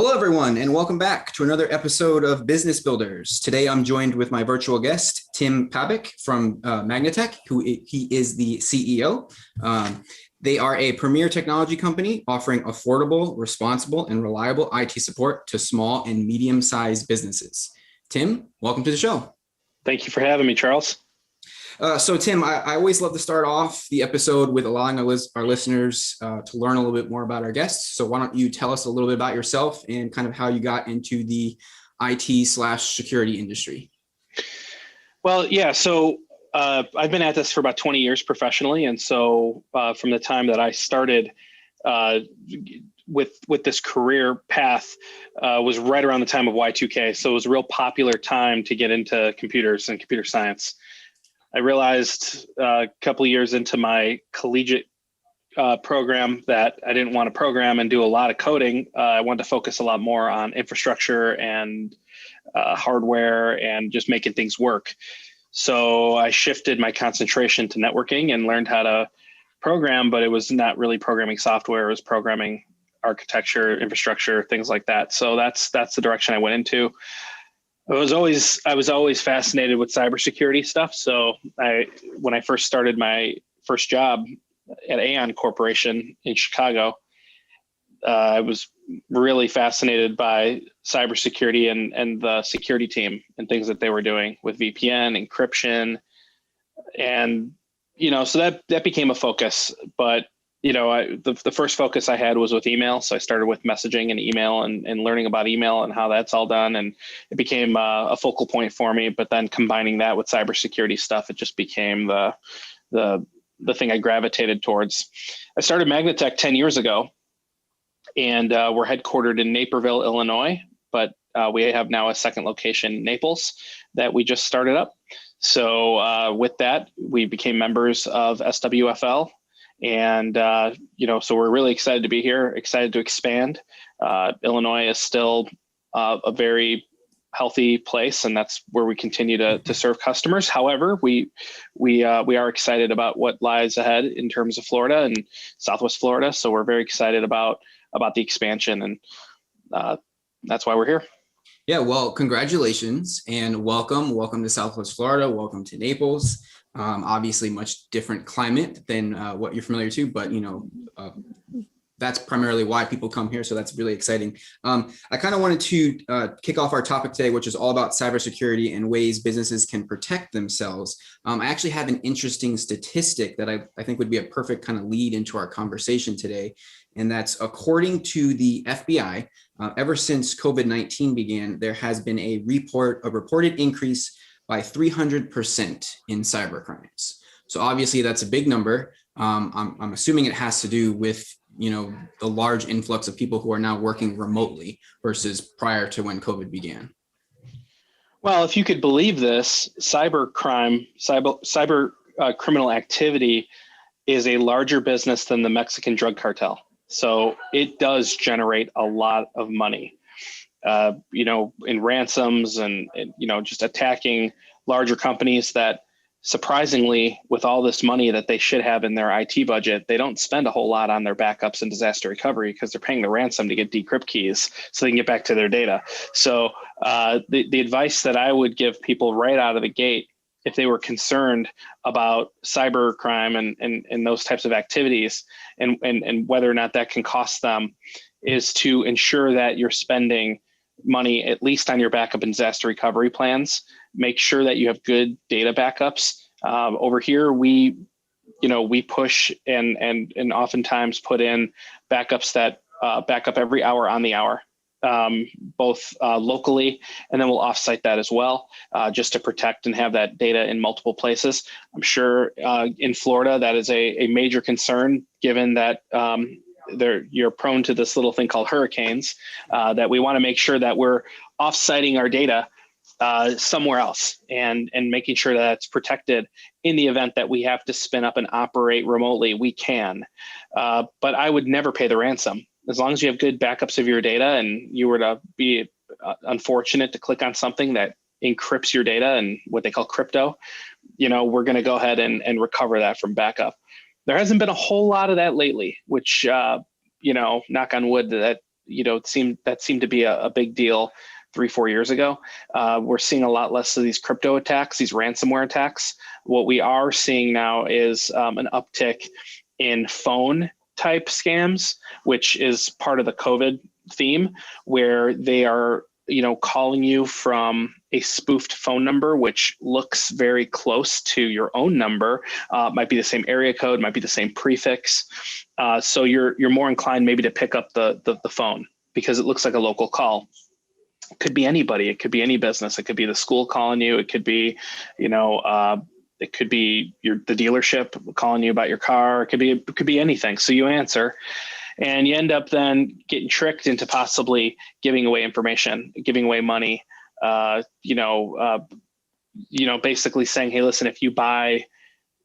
Hello, everyone, and welcome back to another episode of Business Builders. Today, I'm joined with my virtual guest, Tim Pabich from Magnitech, who he is the CEO. They are a premier technology company offering affordable, responsible, and reliable IT support to small and medium-sized businesses. Tim, welcome to the show. Thank you for having me, Charles. So Tim, I always love to start off the episode with allowing our listeners to learn a little bit more about our guests. So why don't you tell us a little bit about yourself and kind of how you got into the IT/security industry? Well, yeah, so I've been at this for about 20 years professionally. And so from the time that I started with this career path was right around the time of Y2K. So it was a real popular time to get into computers and computer science. I realized a couple of years into my collegiate program that I didn't want to program and do a lot of coding. I wanted to focus a lot more on infrastructure and hardware and just making things work. So I shifted my concentration to networking and learned how to program, but it was not really programming software. It was programming architecture, infrastructure, things like that. So that's the direction I went into. I was always fascinated with cybersecurity stuff. So when I first started my first job at Aon Corporation in Chicago, I was really fascinated by cybersecurity and the security team and things that they were doing with VPN, encryption, and so that became a focus. But the first focus I had was with email. So I started with messaging and email and learning about email and how that's all done. And it became a focal point for me. But then combining that with cybersecurity stuff, it just became the thing I gravitated towards. I started Magnitech 10 years ago, and we're headquartered in Naperville, Illinois. But we have now a second location in Naples that we just started up. So with that, we became members of SWFL. And, so we're really excited to be here, excited to expand. Illinois is still a very healthy place, and that's where we continue to serve customers. However, we are excited about what lies ahead in terms of Florida and Southwest Florida. So we're very excited about the expansion, and that's why we're here. Yeah, well, congratulations and welcome to Southwest Florida. Welcome to Naples. Obviously much different climate than what you're familiar to, but that's primarily why people come here. So that's really exciting. I kind of wanted to kick off our topic today, which is all about cybersecurity and ways businesses can protect themselves. I actually have an interesting statistic that I think would be a perfect kind of lead into our conversation today. And that's according to the FBI, ever since COVID-19 began, there has been a reported increase by 300% in cyber crimes. So obviously that's a big number. I'm assuming it has to do with, the large influx of people who are now working remotely versus prior to when COVID began. Well, if you could believe this, cyber criminal activity is a larger business than the Mexican drug cartel. So it does generate a lot of money. In ransoms and just attacking larger companies that surprisingly, with all this money that they should have in their IT budget, they don't spend a whole lot on their backups and disaster recovery because they're paying the ransom to get decrypt keys so they can get back to their data. So the advice that I would give people right out of the gate, if they were concerned about cyber crime and those types of activities and whether or not that can cost them, is to ensure that you're spending money at least on your backup and disaster recovery plans. Make sure that you have good data backups. Over here, we push and oftentimes put in backups that back up every hour on the hour, both locally, and then we'll offsite that as well, just to protect and have that data in multiple places. I'm sure in Florida that is a major concern, given that you're prone to this little thing called hurricanes, that we want to make sure that we're offsiting our data somewhere else and making sure that it's protected in the event that we have to spin up and operate remotely. We can, but I would never pay the ransom. As long as you have good backups of your data and you were to be unfortunate to click on something that encrypts your data and what they call crypto, we're going to go ahead and recover that from backup. There hasn't been a whole lot of that lately, which, knock on wood, that that seemed to be a big deal 3-4 years ago. We're seeing a lot less of these crypto attacks, these ransomware attacks. What we are seeing now is an uptick in phone type scams, which is part of the COVID theme, where they are, calling you from a spoofed phone number, which looks very close to your own number. Might be the same area code, might be the same prefix. So you're more inclined maybe to pick up the phone because it looks like a local call. It could be anybody. It could be any business. It could be the school calling you. It could be, it could be the dealership calling you about your car. It could be anything. So you answer, and you end up then getting tricked into possibly giving away information, giving away money. Basically saying, hey, listen, if you buy,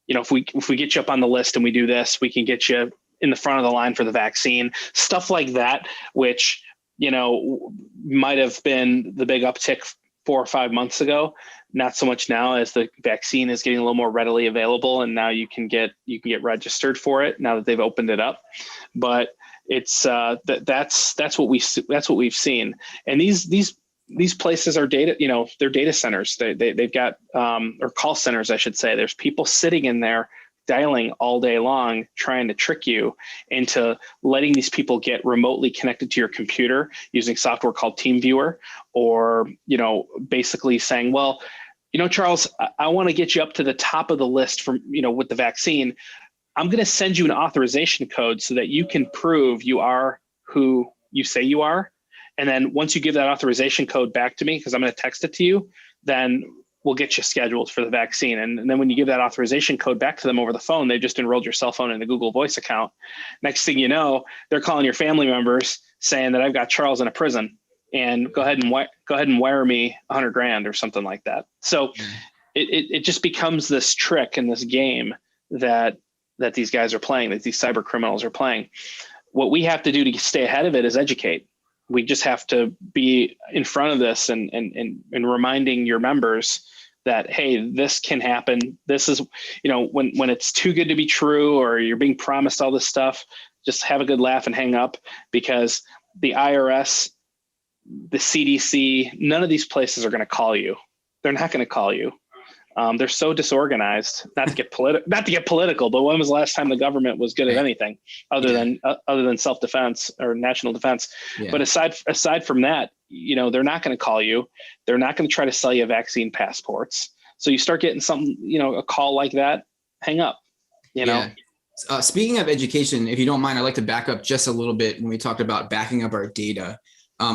if we get you up on the list and we do this, we can get you in the front of the line for the vaccine, stuff like that, which might have been the big uptick 4 or 5 months ago. Not so much now, as the vaccine is getting a little more readily available, and now you can get registered for it now that they've opened it up. But it's that's what we've seen. And these places are they're data centers. They've got or call centers, I should say. There's people sitting in there dialing all day long, trying to trick you into letting these people get remotely connected to your computer using software called TeamViewer, or, basically saying, well, Charles, I want to get you up to the top of the list from, with the vaccine. I'm going to send you an authorization code so that you can prove you are who you say you are. And then once you give that authorization code back to me, because I'm going to text it to you, then we'll get you scheduled for the vaccine. And then when you give that authorization code back to them over the phone, they just enrolled your cell phone in the Google Voice account. Next thing you know, they're calling your family members saying that I've got Charles in a prison, and go ahead and wire me $100,000 or something like that. So it just becomes this trick and this game that these guys are playing, that these cyber criminals are playing. What we have to do to stay ahead of it is educate. We just have to be in front of this and reminding your members that, hey, this can happen. This is, when it's too good to be true, or you're being promised all this stuff, just have a good laugh and hang up, because the IRS, the CDC, none of these places are going to call you. They're not going to call you. They're so disorganized. Not to get political, but when was the last time the government was good at anything other than self-defense or national defense? Yeah. But aside from that, they're not going to call you. They're not going to try to sell you vaccine passports. So you start getting something, a call like that, hang up. Yeah. Speaking of education, if you don't mind, I'd like to back up just a little bit when we talked about backing up our data.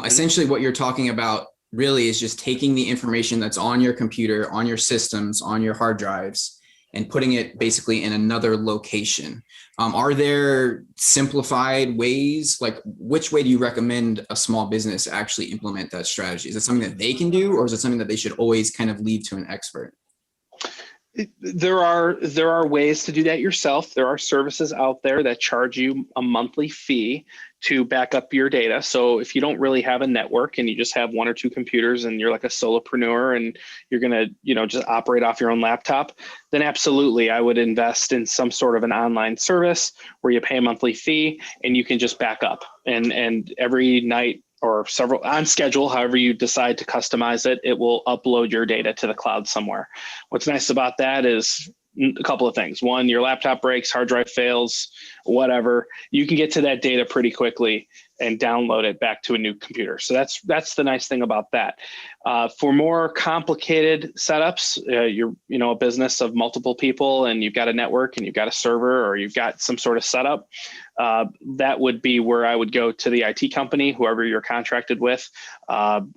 Essentially, what you're talking about really is just taking the information that's on your computer, on your systems, on your hard drives, and putting it basically in another location. Are there simplified ways? Like, which way do you recommend a small business actually implement that strategy? Is it something that they can do, or is it something that they should always kind of leave to an expert? There are ways to do that yourself. There are services out there that charge you a monthly fee to back up your data. So if you don't really have a network and you just have 1 or 2 computers and you're like a solopreneur and you're going to, just operate off your own laptop, then absolutely, I would invest in some sort of an online service where you pay a monthly fee and you can just back up, and every night or several on schedule, however you decide to customize it, it will upload your data to the cloud somewhere. What's nice about that is a couple of things. One, your laptop breaks, hard drive fails, whatever, you can get to that data pretty quickly and download it back to a new computer. So that's the nice thing about that. For more complicated setups, you're a business of multiple people and you've got a network and you've got a server or you've got some sort of setup, that would be where I would go to the IT company, whoever you're contracted with,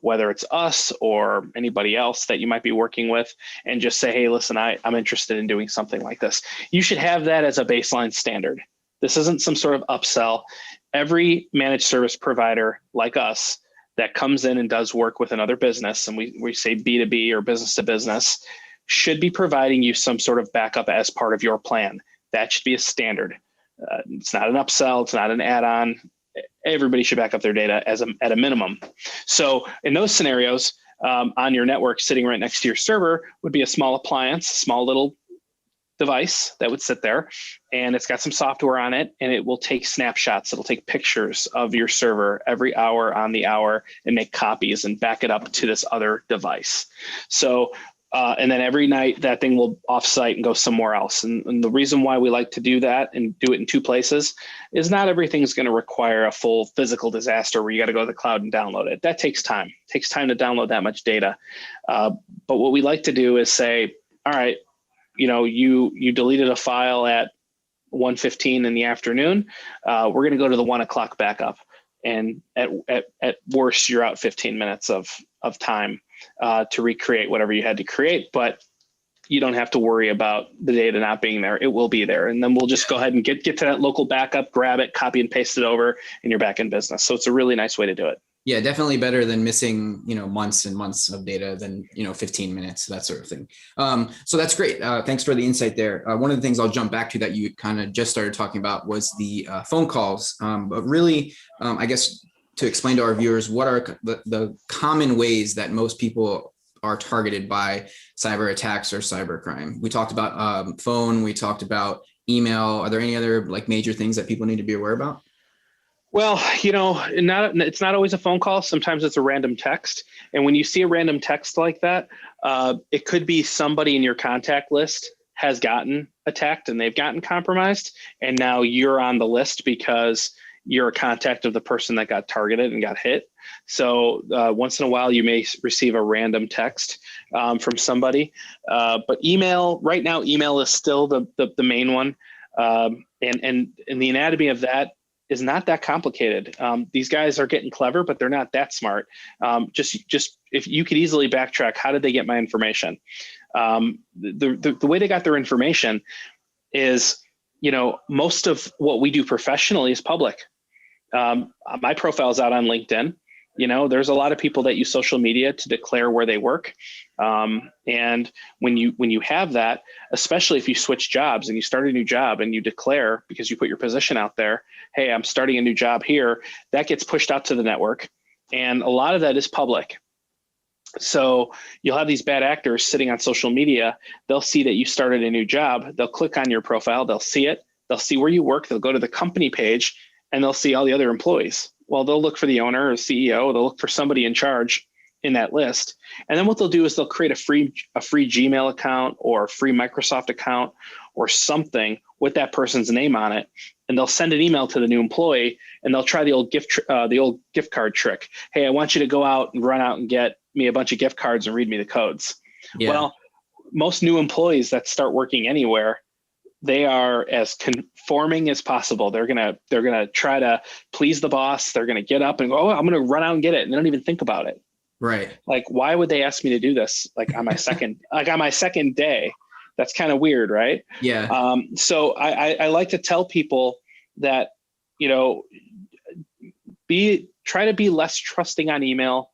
whether it's us or anybody else that you might be working with, and just say, hey, listen, I'm interested in doing something like this. You should have that as a baseline standard. This isn't some sort of upsell. Every managed service provider like us that comes in and does work with another business, and we say B2B or business to business, should be providing you some sort of backup as part of your plan. That should be a standard. It's not an upsell. It's not an add-on. Everybody should back up their data at a minimum. So in those scenarios, on your network, sitting right next to your server would be a small appliance, small little device that would sit there, and it's got some software on it, and it will take snapshots. It'll take pictures of your server every hour on the hour and make copies and back it up to this other device. So, and then every night that thing will offsite and go somewhere else. And the reason why we like to do that and do it in two places is not everything's going to require a full physical disaster where you got to go to the cloud and download it. That takes time. It takes time to download that much data. But what we like to do is say, all right, you deleted a file at 1:15 in the afternoon. We're going to go to the 1 o'clock backup, and at worst, you're out 15 minutes of time to recreate whatever you had to create. But you don't have to worry about the data not being there. It will be there, and then we'll just go ahead and get to that local backup, grab it, copy and paste it over, and you're back in business. So it's a really nice way to do it. Yeah, definitely better than missing, months and months of data than, 15 minutes, that sort of thing. So that's great. Thanks for the insight there. One of the things I'll jump back to that you kind of just started talking about was the phone calls. But really, I guess to explain to our viewers, what are the common ways that most people are targeted by cyber attacks or cybercrime? We talked about phone, we talked about email. Are there any other major things that people need to be aware about? Well, it's not always a phone call. Sometimes it's a random text. And when you see a random text like that, it could be somebody in your contact list has gotten attacked and they've gotten compromised. And now you're on the list because you're a contact of the person that got targeted and got hit. So once in a while, you may receive a random text from somebody. But email, right now, email is still the main one. And the anatomy of that is not that complicated. These guys are getting clever, but they're not that smart. Just if you could easily backtrack, how did they get my information? The way they got their information is, most of what we do professionally is public. My profile is out on LinkedIn. There's a lot of people that use social media to declare where they work. And when you have that, especially if you switch jobs and you start a new job and you declare, because you put your position out there, hey, I'm starting a new job here, that gets pushed out to the network. And a lot of that is public. So you'll have these bad actors sitting on social media. They'll see that you started a new job. They'll click on your profile. They'll see it. They'll see where you work. They'll go to the company page and they'll see all the other employees. Well, they'll look for the owner or CEO. They'll look for somebody in charge in that list. And then what they'll do is they'll create a free Gmail account or a free Microsoft account or something with that person's name on it. And they'll send an email to the new employee and they'll try the old gift card trick. Hey, I want you to go out and run out and get me a bunch of gift cards and read me the codes. Yeah. Well, most new employees that start working anywhere, they are as conforming as possible. They're gonna try to please the boss. They're gonna get up and go, oh, I'm gonna run out and get it. And they don't even think about it. Right. Like, why would they ask me to do this? On my second day, that's kind of weird, right? Yeah. So I like to tell people that, try to be less trusting on email.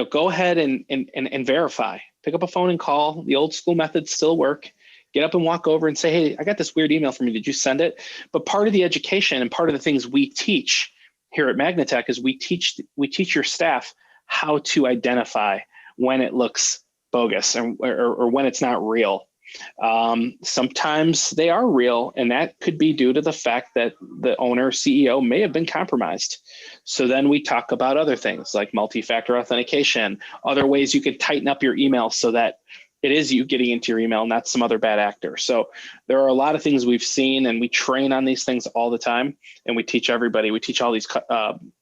Go ahead and verify. Pick up a phone and call. The old school methods still work. Get up and walk over and say, hey, I got this weird email from you. Did you send it? But part of the education and part of the things we teach here at Magnitech is we teach your staff how to identify when it looks bogus or when it's not real. Sometimes they are real, and that could be due to the fact that the owner, CEO may have been compromised. So then we talk about other things like multi-factor authentication, other ways you could tighten up your email so that it is you getting into your email, not some other bad actor. So there are a lot of things we've seen, and we train on these things all the time. And we teach everybody, we teach all these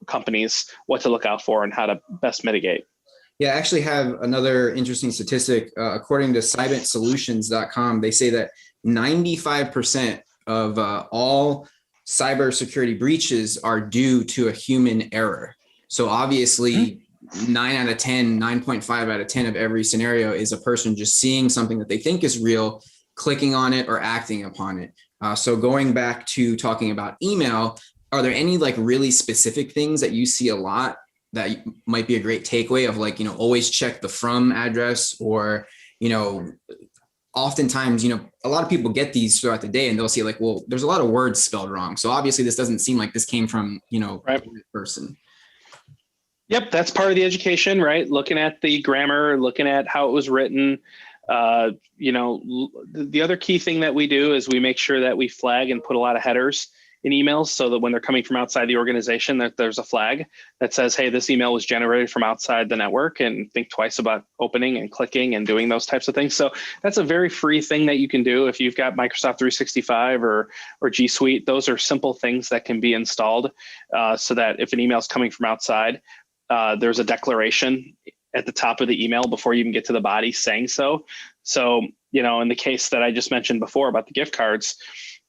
companies what to look out for and how to best mitigate. Yeah, I actually have another interesting statistic. According to cybersecurity.com, they say that 95% of all cybersecurity breaches are due to a human error. So obviously, 9 out of 10, 9.5 out of 10 of every scenario is a person just seeing something that they think is real, clicking on it or acting upon it. So going back to talking about email, are there any really specific things that you see a lot that might be a great takeaway of always check the from address, or, oftentimes, a lot of people get these throughout the day and they'll see well, there's a lot of words spelled wrong. So obviously this doesn't seem like this came from, right, a person. Yep, that's part of the education, right? Looking at the grammar, looking at how it was written. The other key thing that we do is we make sure that we flag and put a lot of headers in emails so that when they're coming from outside the organization, that there's a flag that says, hey, this email was generated from outside the network, and think twice about opening and clicking and doing those types of things. So that's a very free thing that you can do if you've got Microsoft 365 or G Suite. Those are simple things that can be installed so that if an email is coming from outside, there's a declaration at the top of the email before you even get to the body saying so. So, in the case that I just mentioned before about the gift cards,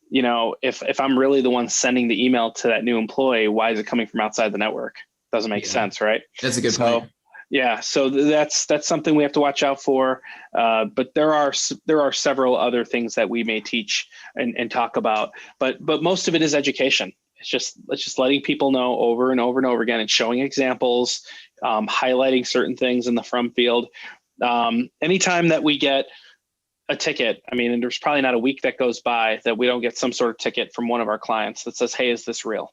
if I'm really the one sending the email to that new employee, why is it coming from outside the network? Doesn't make sense, right? That's a good point. Yeah, so that's something we have to watch out for. But there are several other things that we may teach and talk about. But most of it is education. It's just letting people know over and over and over again, and showing examples, highlighting certain things in the front field. Anytime that we get a ticket, and there's probably not a week that goes by that we don't get some sort of ticket from one of our clients that says, hey, is this real?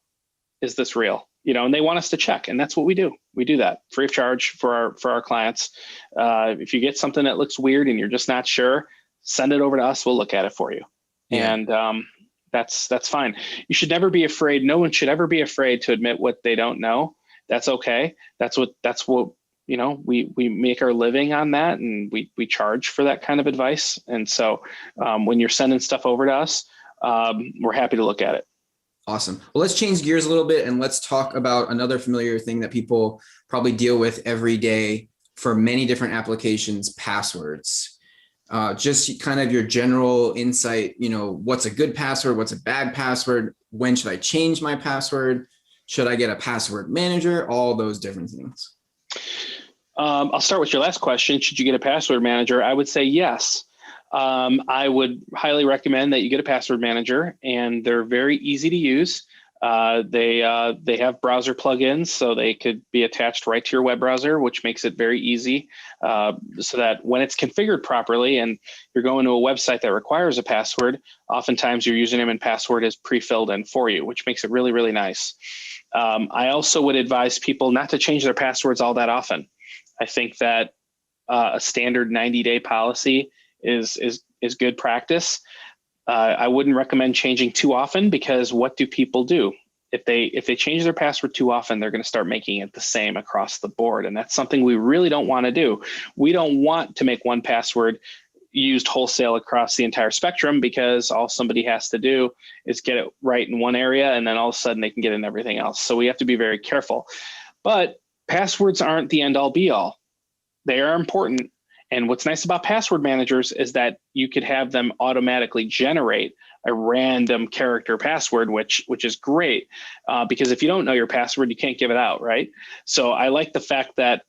Is this real? And they want us to check, and that's what we do. We do that free of charge for our clients. If you get something that looks weird and you're just not sure, send it over to us. We'll look at it for you. Yeah. And that's fine. You should never be afraid. No one should ever be afraid to admit what they don't know. That's okay. That's what we make our living on that, and we charge for that kind of advice. And so when you're sending stuff over to us, we're happy to look at it. Awesome. Well, let's change gears a little bit and let's talk about another familiar thing that people probably deal with every day for many different applications: passwords. Just kind of your general insight, what's a good password? What's a bad password? When should I change my password? Should I get a password manager? All those different things. I'll start with your last question. Should you get a password manager? I would say yes. I would highly recommend that you get a password manager, and they're very easy to use. They have browser plugins, so they could be attached right to your web browser, which makes it very easy, so that when it's configured properly and you're going to a website that requires a password, oftentimes your username and password is pre-filled in for you, which makes it really, really nice. I also would advise people not to change their passwords all that often. I think that a standard 90-day policy is good practice. I wouldn't recommend changing too often, because what do people do? If they change their password too often, they're going to start making it the same across the board. And that's something we really don't want to do. We don't want to make one password used wholesale across the entire spectrum, because all somebody has to do is get it right in one area, and then all of a sudden they can get in everything else. So we have to be very careful. But passwords aren't the end all be all. They are important. And what's nice about password managers is that you could have them automatically generate a random character password, which is great, because if you don't know your password, you can't give it out, right? So I like the fact that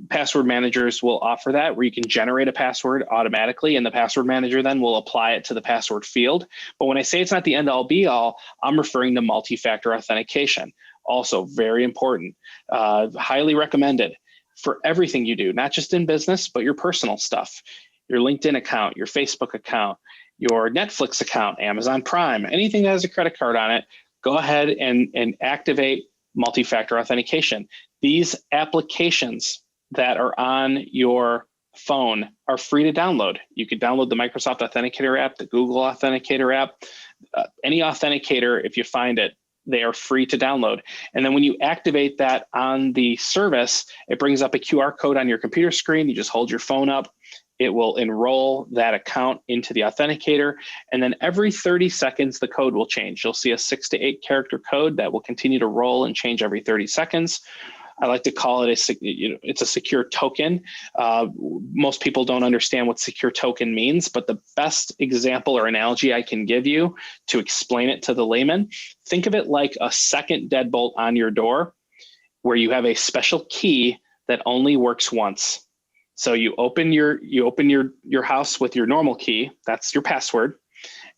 password managers will offer that, where you can generate a password automatically, and the password manager then will apply it to the password field. But when I say it's not the end all be all, I'm referring to multi-factor authentication. Also very important, highly recommended for everything you do, not just in business, but your personal stuff, your LinkedIn account, your Facebook account, your Netflix account, Amazon Prime, anything that has a credit card on it. Go ahead and activate multi-factor authentication. These applications that are on your phone are free to download. You could download the Microsoft Authenticator app, the Google Authenticator app, any authenticator. If you find it, they are free to download. And then when you activate that on the service, it brings up a QR code on your computer screen. You just hold your phone up. It will enroll that account into the authenticator. And then every 30 seconds, the code will change. You'll see a 6 to 8 character code that will continue to roll and change every 30 seconds. I like to call it it's a secure token. Most people don't understand what secure token means, but the best example or analogy I can give you to explain it to the layman, think of it like a second deadbolt on your door, where you have a special key that only works once. So you open your house with your normal key, that's your password.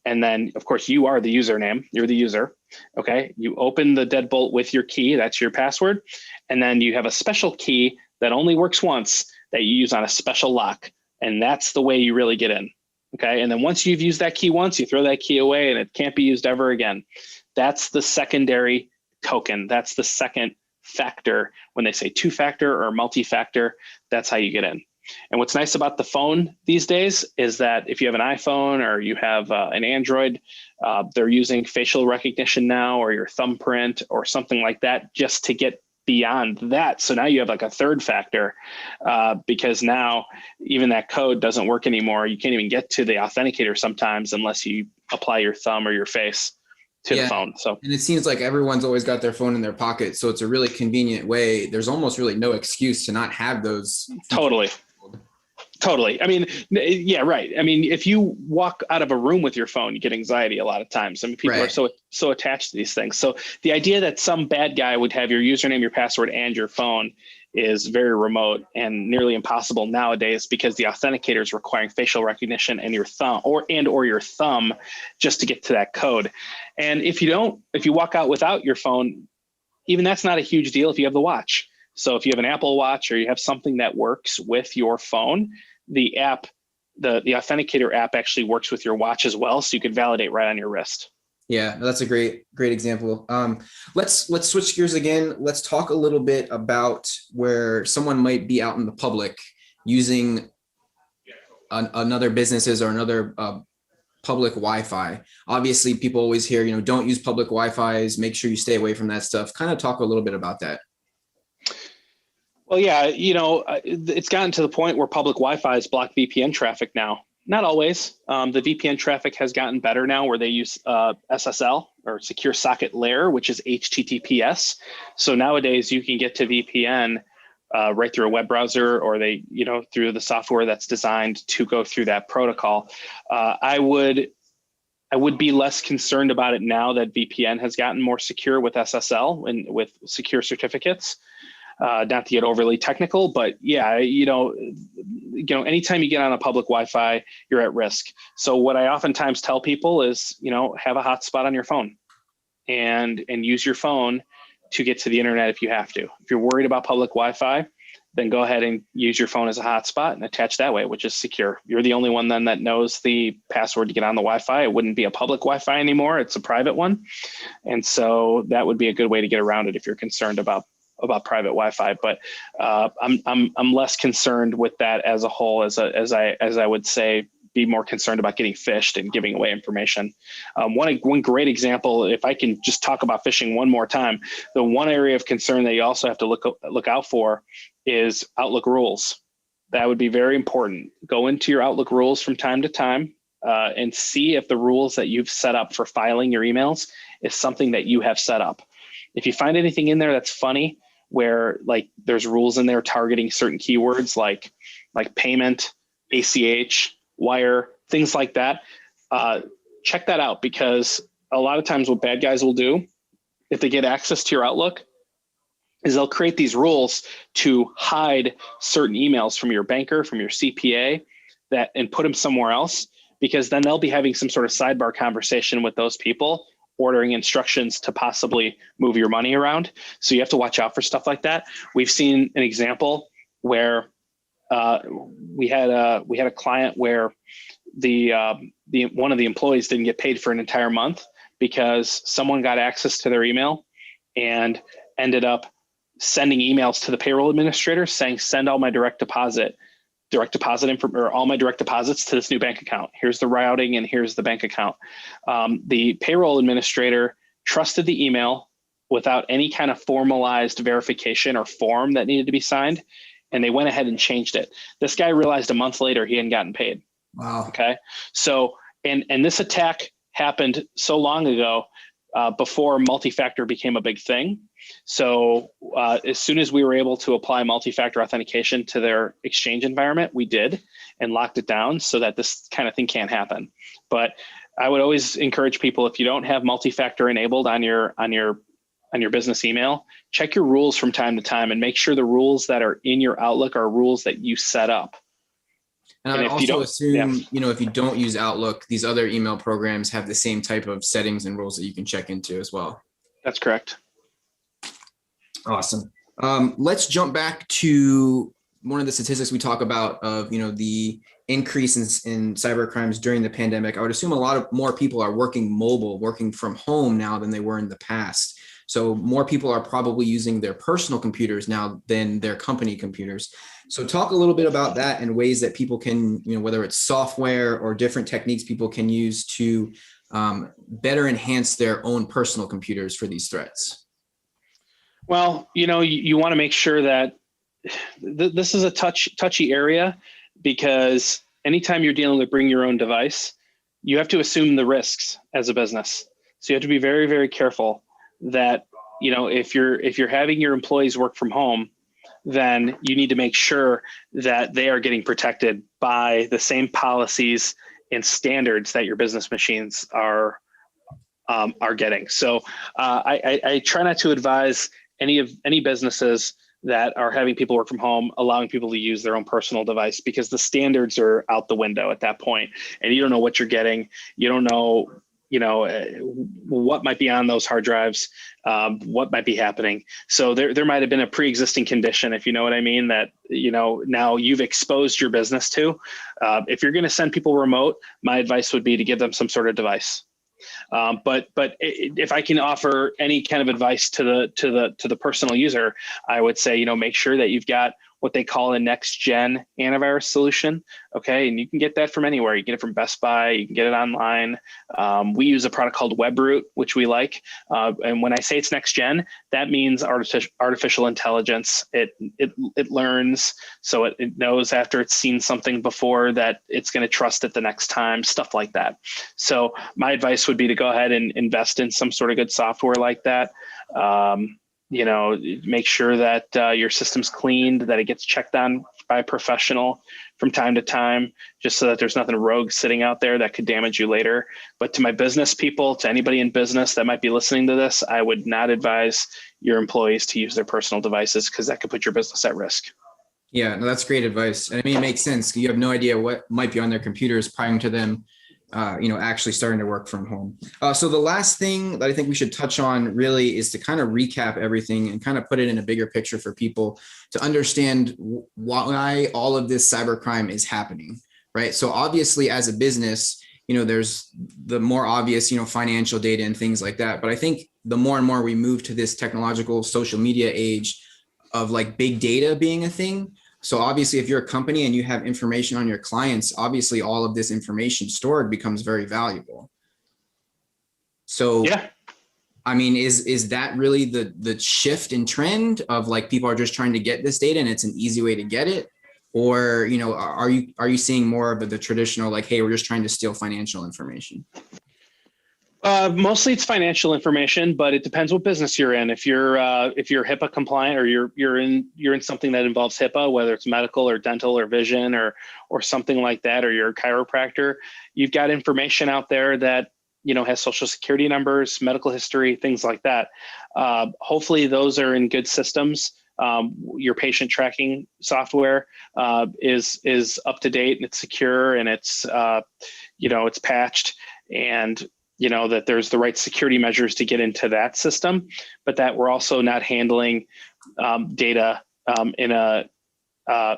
And then, of course, you are the username. You're the user. Okay. You open the deadbolt with your key. That's your password. And then you have a special key that only works once that you use on a special lock. And that's the way you really get in. Okay. And then once you've used that key once, you throw that key away and it can't be used ever again. That's the secondary token. That's the second factor. When they say two-factor or multi-factor, that's how you get in. And what's nice about the phone these days is that if you have an iPhone or you have an Android, they're using facial recognition now, or your thumbprint or something like that, just to get beyond that. So now you have like a third factor, because now even that code doesn't work anymore. You can't even get to the authenticator sometimes unless you apply your thumb or your face to the phone. So, and it seems like everyone's always got their phone in their pocket. So it's a really convenient way. There's almost really no excuse to not have those. Totally. I mean, yeah, right. I mean, if you walk out of a room with your phone, you get anxiety a lot of times. I mean, people are so attached to these things. So the idea that some bad guy would have your username, your password, and your phone is very remote and nearly impossible nowadays, because the authenticator is requiring facial recognition and your thumb or your thumb just to get to that code. And if you walk out without your phone, even that's not a huge deal if you have the watch. So if you have an Apple Watch or you have something that works with your phone, the app, the authenticator app actually works with your watch as well. So you can validate right on your wrist. Yeah, that's a great example. Let's switch gears again. Let's talk a little bit about where someone might be out in the public using another businesses or another public Wi-Fi. Obviously, people always hear, don't use public Wi-Fis. Make sure you stay away from that stuff. Kind of talk a little bit about that. Well, yeah, it's gotten to the point where public Wi-Fi's block VPN traffic now. Not always. The VPN traffic has gotten better now, where they use SSL, or Secure Socket Layer, which is HTTPS. So nowadays you can get to VPN right through a web browser, or through the software that's designed to go through that protocol. I would be less concerned about it now that VPN has gotten more secure with SSL and with secure certificates. Not to get overly technical, but yeah, anytime you get on a public Wi-Fi, you're at risk. So what I oftentimes tell people is, have a hotspot on your phone and use your phone to get to the internet if you have to. If you're worried about public Wi-Fi, then go ahead and use your phone as a hotspot and attach that way, which is secure. You're the only one then that knows the password to get on the Wi-Fi. It wouldn't be a public Wi-Fi anymore. It's a private one. And so that would be a good way to get around it if you're concerned about private Wi-Fi, but I'm less concerned with that as a whole, as I would say, be more concerned about getting phished and giving away information. One great example, if I can just talk about phishing one more time, the one area of concern that you also have to look out for is Outlook rules. That would be very important. Go into your Outlook rules from time to time and see if the rules that you've set up for filing your emails is something that you have set up. If you find anything in there that's funny, where like there's rules in there targeting certain keywords like payment, ACH, wire, things like that, check that out, because a lot of times what bad guys will do if they get access to your Outlook is they'll create these rules to hide certain emails from your banker, from your CPA, and put them somewhere else, because then they'll be having some sort of sidebar conversation with those people, ordering instructions to possibly move your money around. So you have to watch out for stuff like that. We've seen an example where we had a client where the one of the employees didn't get paid for an entire month because someone got access to their email and ended up sending emails to the payroll administrator saying, send all my direct deposit or all my direct deposits to this new bank account. Here's the routing and here's the bank account. The payroll administrator trusted the email without any kind of formalized verification or form that needed to be signed, and they went ahead and changed it. This guy realized a month later he hadn't gotten paid. Wow. Okay. So, and this attack happened so long ago, before multi-factor became a big thing. So as soon as we were able to apply multi-factor authentication to their Exchange environment, we did, and locked it down so that this kind of thing can't happen. But I would always encourage people, if you don't have multi-factor enabled on your business email, check your rules from time to time and make sure the rules that are in your Outlook are rules that you set up. And I also assume, if you don't use Outlook, these other email programs have the same type of settings and rules that you can check into as well. That's correct. Awesome. Let's jump back to one of the statistics we talk about of, the increase in cyber crimes during the pandemic. I would assume a lot of more people are working mobile, working from home now than they were in the past. So more people are probably using their personal computers now than their company computers. So talk a little bit about that and ways that people can, whether it's software or different techniques people can use to better enhance their own personal computers for these threats. Well, you want to make sure that this is a touchy area, because anytime you're dealing with bring your own device, you have to assume the risks as a business. So you have to be very, very careful that, if you're having your employees work from home, then you need to make sure that they are getting protected by the same policies and standards that your business machines are getting. So I try not to advise any businesses that are having people work from home, allowing people to use their own personal device, because the standards are out the window at that point, and you don't know what you're getting. You don't know, what might be on those hard drives, what might be happening. So there might have been a pre-existing condition, if you know what I mean, that, now you've exposed your business to. If you're going to send people remote, my advice would be to give them some sort of device. But if I can offer any kind of advice to the personal user, I would say, make sure that you've got what they call a next gen antivirus solution. Okay. And you can get that from anywhere. You can get it from Best Buy, you can get it online. We use a product called WebRoot, which we like. And when I say it's next gen, that means artificial intelligence. It learns. So it knows after it's seen something before that it's going to trust it the next time, stuff like that. So my advice would be to go ahead and invest in some sort of good software like that. Make sure that your system's cleaned, that it gets checked on by a professional from time to time, just so that there's nothing rogue sitting out there that could damage you later. But to my business people, to anybody in business that might be listening to this, I would not advise your employees to use their personal devices, because that could put your business at risk. Yeah, no, that's great advice. And I mean, it makes sense. You have no idea what might be on their computers prior to them actually starting to work from home. So the last thing that I think we should touch on really is to kind of recap everything and kind of put it in a bigger picture for people to understand why all of this cybercrime is happening, right? So obviously as a business, there's the more obvious, financial data and things like that. But I think the more and more we move to this technological social media age of like big data being a thing. So obviously, if you're a company and you have information on your clients, obviously all of this information stored becomes very valuable. So, yeah. I mean, is that really the shift in trend of like people are just trying to get this data and it's an easy way to get it? Or, are you seeing more of the traditional, like, hey, we're just trying to steal financial information? Mostly it's financial information, but it depends what business you're in. If you're HIPAA compliant, or you're in something that involves HIPAA, whether it's medical or dental or vision or something like that, or you're a chiropractor, you've got information out there that has social security numbers, medical history, things like that. Hopefully those are in good systems. Your patient tracking software is up to date and it's secure and it's it's patched, and that there's the right security measures to get into that system, but that we're also not handling data in a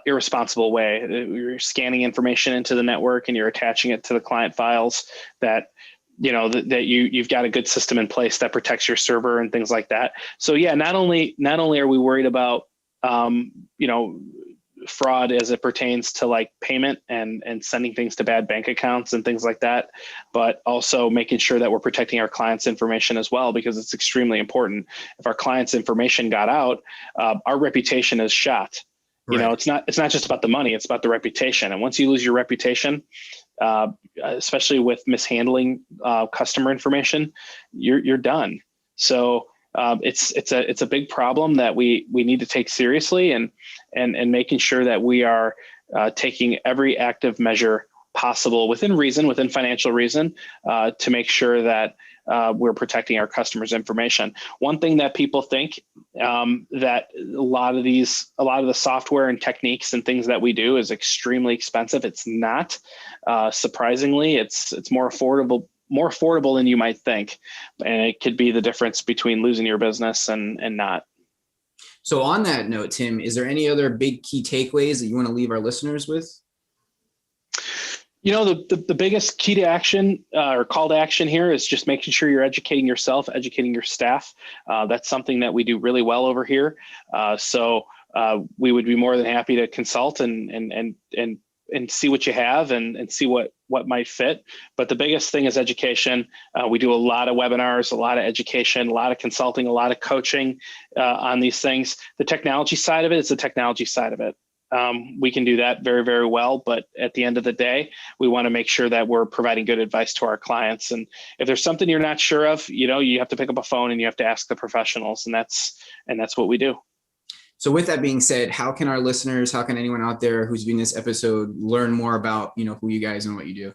irresponsible way. You're scanning information into the network and you're attaching it to the client files that that you've got a good system in place that protects your server and things like that. So yeah, not only are we worried about fraud as it pertains to like payment and sending things to bad bank accounts and things like that, but also making sure that we're protecting our clients' information as well, because it's extremely important. If our clients' information got out, our reputation is shot. Right. It's not just about the money, it's about the reputation. And once you lose your reputation, especially with mishandling customer information, you're done. So it's a big problem that we need to take seriously, and making sure that we are taking every active measure possible within reason, within financial reason, to make sure that we're protecting our customers' information. One thing that people think that a lot of the software and techniques and things that we do is extremely expensive. It's not. Surprisingly, it's more affordable than you might think, and it could be the difference between losing your business and not. So on that note, Tim, is there any other big key takeaways that you want to leave our listeners with? The biggest key to action or call to action here is just making sure you're educating yourself, educating your staff. That's something that we do really well over here. So we would be more than happy to consult and see what you have and see what might fit. But the biggest thing is education. We do a lot of webinars, a lot of education, a lot of consulting, a lot of coaching on these things. The technology side of it is the technology side of it. We can do that very, very well. But at the end of the day, we want to make sure that we're providing good advice to our clients. And if there's something you're not sure of, you have to pick up a phone and you have to ask the professionals. And that's what we do. So with that being said, how can our listeners, how can anyone out there who's viewing this episode learn more about, who you guys and what you do?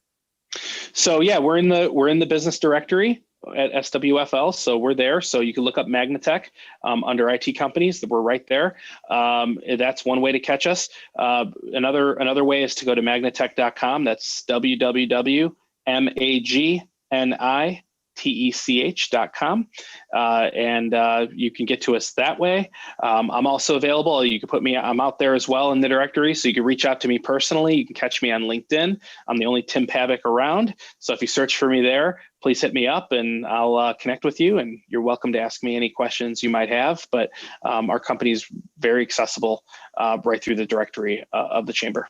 So yeah, we're in the business directory at SWFL. So we're there. So you can look up Magnitech under IT companies. We're right there. That's one way to catch us. Another way is to go to magnitech.com. That's www.magnitech.com. And you can get to us that way. I'm also available. I'm out there as well in the directory. So you can reach out to me personally. You can catch me on LinkedIn. I'm the only Tim Pabich around. So if you search for me there, please hit me up and I'll connect with you. And you're welcome to ask me any questions you might have. But our company is very accessible right through the directory of the chamber.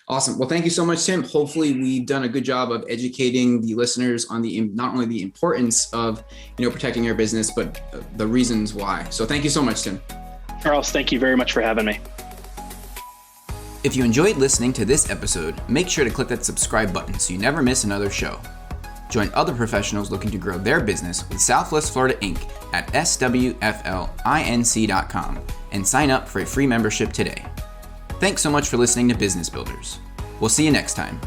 Awesome. Well, thank you so much, Tim. Hopefully we've done a good job of educating the listeners on not only the importance of, protecting your business, but the reasons why. So thank you so much, Tim. Charles, thank you very much for having me. If you enjoyed listening to this episode, make sure to click that subscribe button so you never miss another show. Join other professionals looking to grow their business with Southwest Florida Inc. at SWFLinc.com and sign up for a free membership today. Thanks so much for listening to Business Builders. We'll see you next time.